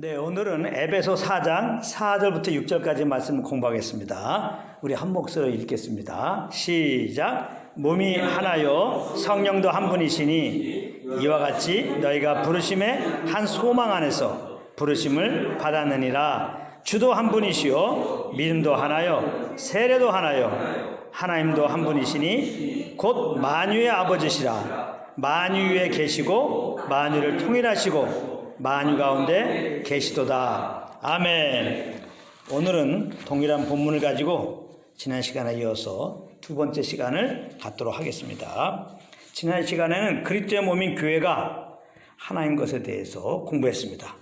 네, 오늘은 에베소 4장 4절부터 6절까지 말씀을 공부하겠습니다. 우리 한 목소리로 읽겠습니다. 시작. 몸이 하나요 성령도 한 분이시니 이와 같이 너희가 부르심의 한 소망 안에서 부르심을 받았느니라. 주도 한 분이시요 믿음도 하나요 세례도 하나요 하나님도 한 분이시니 곧 만유의 아버지시라. 만유 위에 계시고 만유를 통일하시고 만유 가운데 계시도다. 아멘. 오늘은 동일한 본문을 가지고 지난 시간에 이어서 두 번째 시간을 갖도록 하겠습니다. 지난 시간에는 그리스도의 몸인 교회가 하나인 것에 대해서 공부했습니다.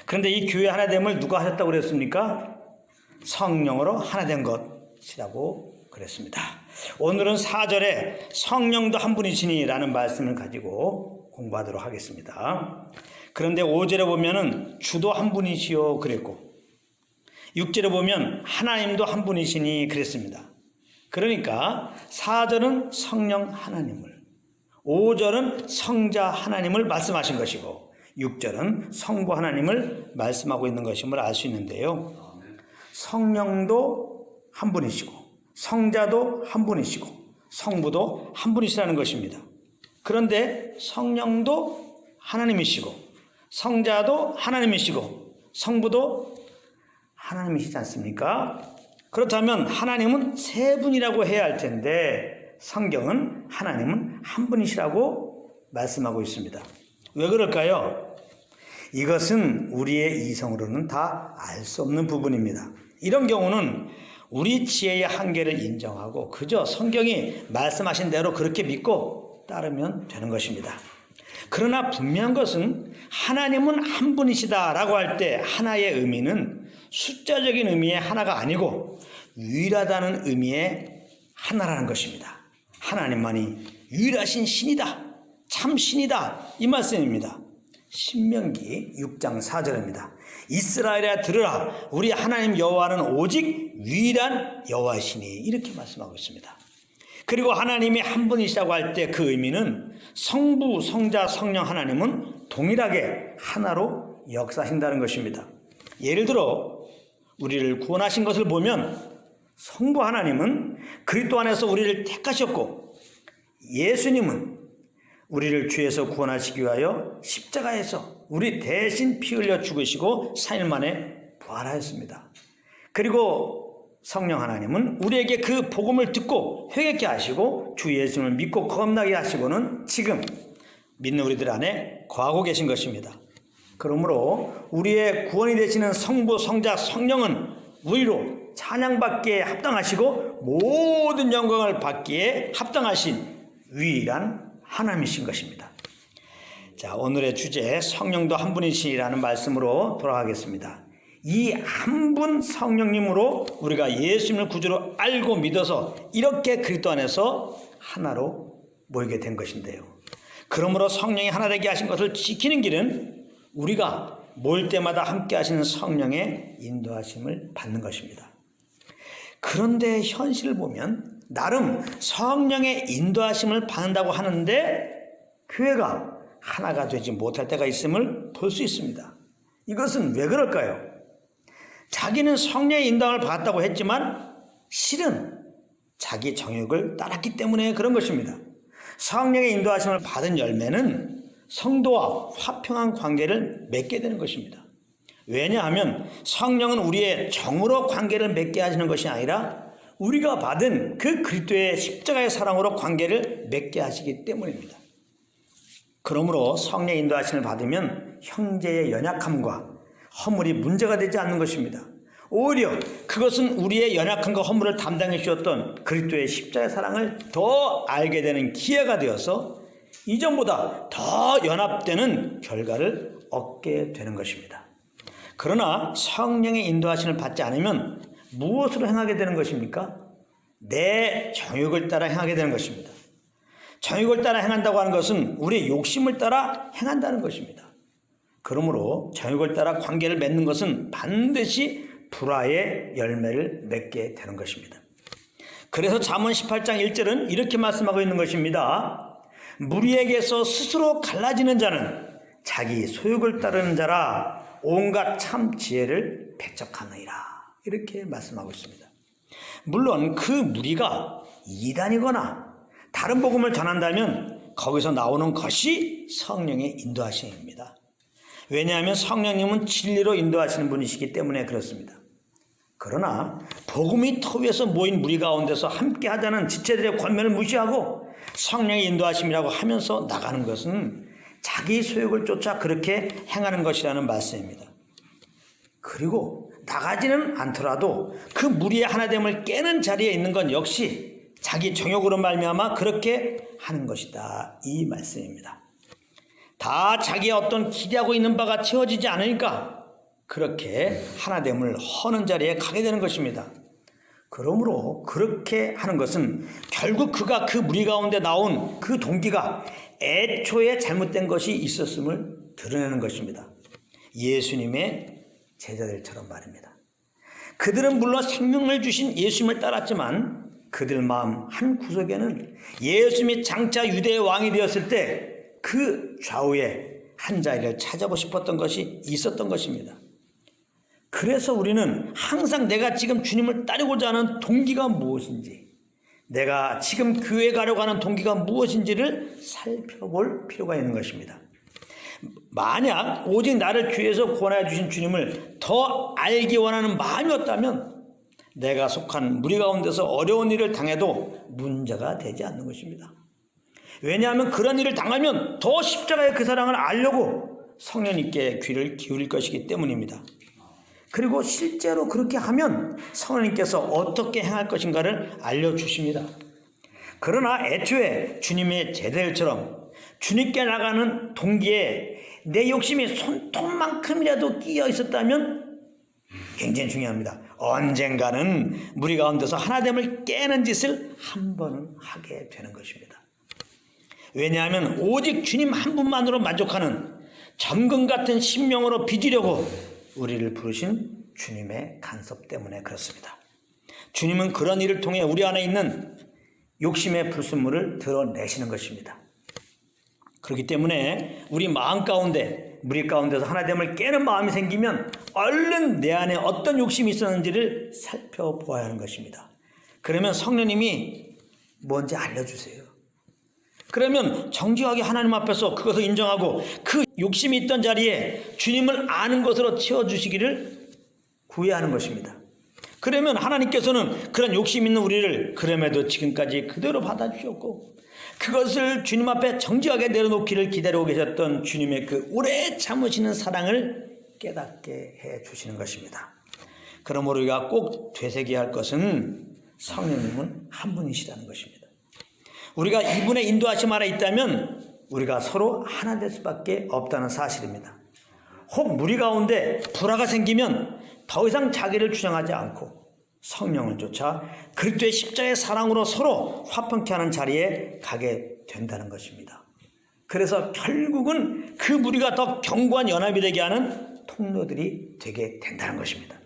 그런데 이 교회 하나됨을 누가 하셨다고 그랬습니까? 성령으로 하나된 것이라고 그랬습니다. 오늘은 4절에 성령도 한 분이시니 라는 말씀을 가지고 공부하도록 하겠습니다. 그런데 5절에 보면은 주도 한 분이시요 그랬고 6절에 보면 하나님도 한 분이시니 그랬습니다. 그러니까 4절은 성령 하나님을, 5절은 성자 하나님을 말씀하신 것이고 6절은 성부 하나님을 말씀하고 있는 것임을 알 수 있는데요. 성령도 한 분이시고 성자도 한 분이시고 성부도 한 분이시라는 것입니다. 그런데 성령도 하나님이시고 성자도 하나님이시고 성부도 하나님이시지 않습니까? 그렇다면 하나님은 세 분이라고 해야 할 텐데 성경은 하나님은 한 분이시라고 말씀하고 있습니다. 왜 그럴까요? 이것은 우리의 이성으로는 다 알 수 없는 부분입니다. 이런 경우는 우리 지혜의 한계를 인정하고 그저 성경이 말씀하신 대로 그렇게 믿고 따르면 되는 것입니다. 그러나 분명한 것은 하나님은 한 분이시다라고 할 때 하나의 의미는 숫자적인 의미의 하나가 아니고 유일하다는 의미의 하나라는 것입니다. 하나님만이 유일하신 신이다, 참 신이다, 이 말씀입니다. 신명기 6장 4절입니다. 이스라엘아 들으라, 우리 하나님 여호와는 오직 유일한 여호와시니, 이렇게 말씀하고 있습니다. 그리고 하나님이 한 분이시라고 할 때 그 의미는 성부, 성자, 성령 하나님은 동일하게 하나로 역사하신다는 것입니다. 예를 들어 우리를 구원하신 것을 보면 성부 하나님은 그리스도 안에서 우리를 택하셨고 예수님은 우리를 죄에서 구원하시기 위하여 십자가에서 우리 대신 피 흘려 죽으시고 4일 만에 부활하였습니다. 그리고 성령 하나님은 우리에게 그 복음을 듣고 회개케 하시고 주 예수님을 믿고 거듭나게 하시고는 지금 믿는 우리들 안에 거하고 계신 것입니다. 그러므로 우리의 구원이 되시는 성부, 성자, 성령은 우리로 찬양받기에 합당하시고 모든 영광을 받기에 합당하신 유일한 하나님이신 것입니다. 자, 오늘의 주제 성령도 한 분이시라는 말씀으로 돌아가겠습니다. 이 한 분 성령님으로 우리가 예수님을 구주로 알고 믿어서 이렇게 그리스도 안에서 하나로 모이게 된 것인데요. 그러므로 성령이 하나 되게 하신 것을 지키는 길은 우리가 모일 때마다 함께 하시는 성령의 인도하심을 받는 것입니다. 그런데 현실을 보면 나름 성령의 인도하심을 받는다고 하는데 교회가 하나가 되지 못할 때가 있음을 볼 수 있습니다. 이것은 왜 그럴까요? 자기는 성령의 인도함을 받았다고 했지만 실은 자기 정욕을 따랐기 때문에 그런 것입니다. 성령의 인도하심을 받은 열매는 성도와 화평한 관계를 맺게 되는 것입니다. 왜냐하면 성령은 우리의 정으로 관계를 맺게 하시는 것이 아니라 우리가 받은 그 그리스도의 십자가의 사랑으로 관계를 맺게 하시기 때문입니다. 그러므로 성령의 인도하심을 받으면 형제의 연약함과 허물이 문제가 되지 않는 것입니다. 오히려 그것은 우리의 연약함과 허물을 담당해 주셨던 그리스도의 십자가의 사랑을 더 알게 되는 기회가 되어서 이전보다 더 연합되는 결과를 얻게 되는 것입니다. 그러나 성령의 인도하심을 받지 않으면 무엇으로 행하게 되는 것입니까? 내 정욕을 따라 행하게 되는 것입니다. 정욕을 따라 행한다고 하는 것은 우리의 욕심을 따라 행한다는 것입니다. 그러므로 정욕을 따라 관계를 맺는 것은 반드시 불화의 열매를 맺게 되는 것입니다. 그래서 잠언 18장 1절은 이렇게 말씀하고 있는 것입니다. 무리에게서 스스로 갈라지는 자는 자기 소욕을 따르는 자라 온갖 참 지혜를 배척하느니라. 이렇게 말씀하고 있습니다. 물론 그 무리가 이단이거나 다른 복음을 전한다면 거기서 나오는 것이 성령의 인도하심입니다. 왜냐하면 성령님은 진리로 인도하시는 분이시기 때문에 그렇습니다. 그러나 복음이 터 위에서 모인 무리 가운데서 함께 하자는 지체들의 권면을 무시하고 성령의 인도하심이라고 하면서 나가는 것은 자기 소욕을 쫓아 그렇게 행하는 것이라는 말씀입니다. 그리고 나가지는 않더라도 그 무리의 하나됨을 깨는 자리에 있는 건 역시 자기 정욕으로 말미암아 그렇게 하는 것이다, 이 말씀입니다. 다 자기의 어떤 기대하고 있는 바가 채워지지 않으니까 그렇게 하나됨을 허는 자리에 가게 되는 것입니다. 그러므로 그렇게 하는 것은 결국 그가 그 무리 가운데 나온 그 동기가 애초에 잘못된 것이 있었음을 드러내는 것입니다. 예수님의 제자들처럼 말입니다. 그들은 물론 생명을 주신 예수님을 따랐지만 그들 마음 한 구석에는 예수님이 장차 유대의 왕이 되었을 때 그 좌우에 한 자리를 찾아보고 싶었던 것이 있었던 것입니다. 그래서 우리는 항상 내가 지금 주님을 따르고자 하는 동기가 무엇인지, 내가 지금 교회에 가려고 하는 동기가 무엇인지를 살펴볼 필요가 있는 것입니다. 만약 오직 나를 교회에서 구원하여 주신 주님을 더 알기 원하는 마음이었다면 내가 속한 무리 가운데서 어려운 일을 당해도 문제가 되지 않는 것입니다. 왜냐하면 그런 일을 당하면 더 십자가의 그 사랑을 알려고 성령님께 귀를 기울일 것이기 때문입니다. 그리고 실제로 그렇게 하면 성령님께서 어떻게 행할 것인가를 알려주십니다. 그러나 애초에 주님의 제자들처럼 주님께 나가는 동기에 내 욕심이 손톱만큼이라도 끼어 있었다면 굉장히 중요합니다. 언젠가는 무리 가운데서 하나됨을 깨는 짓을 한 번은 하게 되는 것입니다. 왜냐하면 오직 주님 한 분만으로 만족하는 정금 같은 신명으로 빚으려고 우리를 부르신 주님의 간섭 때문에 그렇습니다. 주님은 그런 일을 통해 우리 안에 있는 욕심의 불순물을 드러내시는 것입니다. 그렇기 때문에 우리 마음 가운데, 무리 가운데서 하나됨을 깨는 마음이 생기면 얼른 내 안에 어떤 욕심이 있었는지를 살펴보아야 하는 것입니다. 그러면 성령님이 뭔지 알려주세요. 그러면 정직하게 하나님 앞에서 그것을 인정하고 그 욕심이 있던 자리에 주님을 아는 것으로 채워주시기를 구해야 하는 것입니다. 그러면 하나님께서는 그런 욕심 있는 우리를 그럼에도 지금까지 그대로 받아주셨고 그것을 주님 앞에 정직하게 내려놓기를 기다리고 계셨던 주님의 그 오래 참으시는 사랑을 깨닫게 해 주시는 것입니다. 그러므로 우리가 꼭 되새겨야 할 것은 성령님은 한 분이시라는 것입니다. 우리가 이분의 인도하심 아래 있다면 우리가 서로 하나 될 수밖에 없다는 사실입니다. 혹 무리 가운데 불화가 생기면 더 이상 자기를 주장하지 않고 성령을 쫓아 그리스도의 십자가의 사랑으로 서로 화평케 하는 자리에 가게 된다는 것입니다. 그래서 결국은 그 무리가 더 견고한 연합이 되게 하는 통로들이 되게 된다는 것입니다.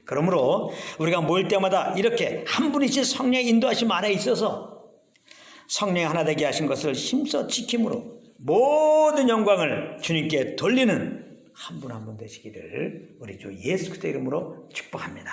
그러므로 우리가 모일 때마다 이렇게 한 분이신 성령의 인도하심 아래 있어서 성령이 하나 되게 하신 것을 힘써 지킴으로 모든 영광을 주님께 돌리는 한 분 한 분 되시기를 우리 주 예수 그리스도 이름으로 축복합니다.